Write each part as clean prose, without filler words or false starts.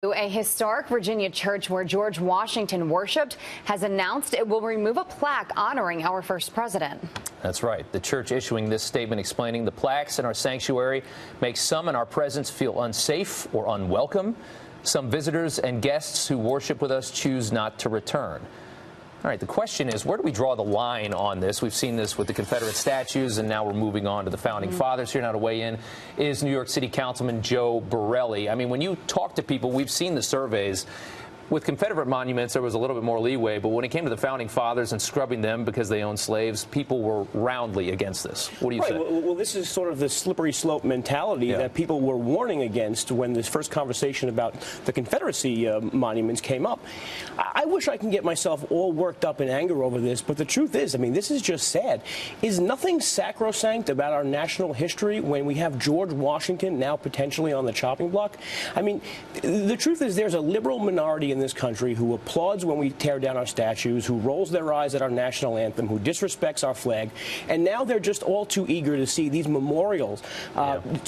A historic Virginia church where George Washington worshipped has announced it will remove a plaque honoring our first president. That's right. The church issuing this statement explaining the plaques in our sanctuary make some in our presence feel unsafe or unwelcome. Some visitors and guests who worship with us choose not to return. All right, the question is, where do we draw the line on this? We've seen this with the Confederate statues, and now we're moving on to the Founding Fathers. Here now to weigh in is New York City Councilman Joe Borelli. I mean, when you talk to people, we've seen the surveys. With Confederate monuments, there was a little bit more leeway, but when it came to the Founding Fathers and scrubbing them because they owned slaves, people were roundly against this. What do you say? Well, this is sort of the slippery slope mentality that people were warning against when this first conversation about the Confederacy monuments came up. I wish I can get myself all worked up in anger over this, but the truth is, I mean, this is just sad. Is nothing sacrosanct about our national history when we have George Washington now potentially on the chopping block? I mean, the truth is there's a liberal minority in this country who applauds when we tear down our statues, who rolls their eyes at our national anthem, who disrespects our flag, and now they're just all too eager to see these memorials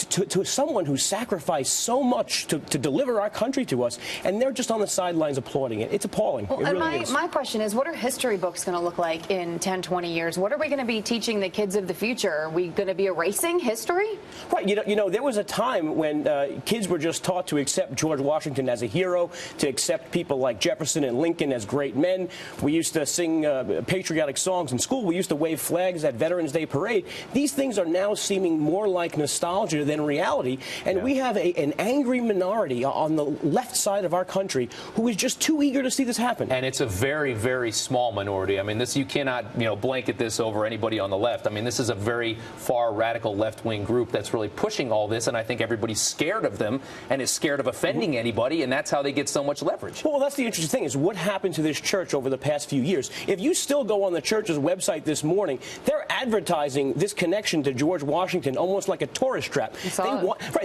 to someone who sacrificed so much to deliver our country to us, and they're just on the sidelines applauding it. It's appalling. Well, it really is. My question is, what are history books going to look like in 10, 20 years? What are we going to be teaching the kids of the future? Are we going to be erasing history? Right. You know, there was a time when kids were just taught to accept George Washington as a hero, to accept people like Jefferson and Lincoln as great men. We used to sing patriotic songs in school. We used to wave flags at Veterans Day parade. These things are now seeming more like nostalgia than reality, and we have an angry minority on the left side of our country who is just too eager to see this happen. And it's a very, very small minority. I mean, this, you cannot, blanket this over anybody on the left. I mean, this is a very far radical left-wing group that's really pushing all this, and I think everybody's scared of them and is scared of offending anybody, and that's how they get so much leverage. Well, that's the interesting thing, is what happened to this church over the past few years. If you still go on the church's website this morning, they're advertising this connection to George Washington almost like a tourist trap.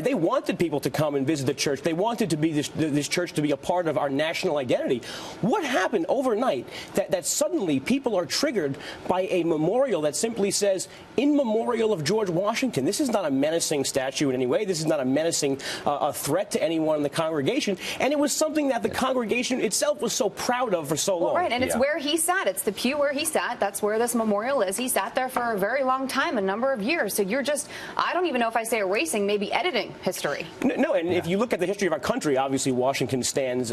They wanted people to come and visit the church. They wanted to be this church to be a part of our national identity. What happened overnight that suddenly people are triggered by a memorial that simply says, in memorial of George Washington? This is not a menacing statue in any way. This is not a menacing a threat to anyone in the congregation. And it was something that the congregation itself was so proud of for so long. Right, and it's where he sat. It's the pew where he sat. That's where this memorial is. He sat there for a very long time, a number of years. So you're just, I don't even know if I say erasing, maybe editing history. No, and if you look at the history of our country, obviously Washington stands,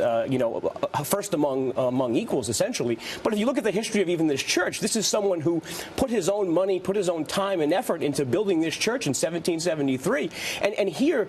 first among equals, essentially. But if you look at the history of even this church, this is someone who put his own money, put his own time and effort into building this church in 1773. And here,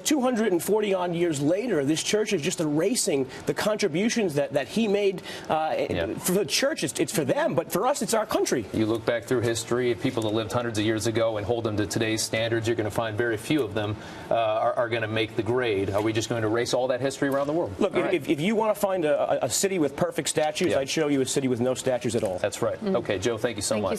240 odd years later, this church is just erasing the contributions that he made for the church. It's for them, but for us, it's our country. You look back through history, people that lived hundreds of years ago and hold them to today's standards, you're going to find very few of them are going to make the grade. Are we just going to erase all that history around the world? Look, if you want to find a city with perfect statues, I'd show you a city with no statues at all. That's right. Okay, Joe, thank you so much.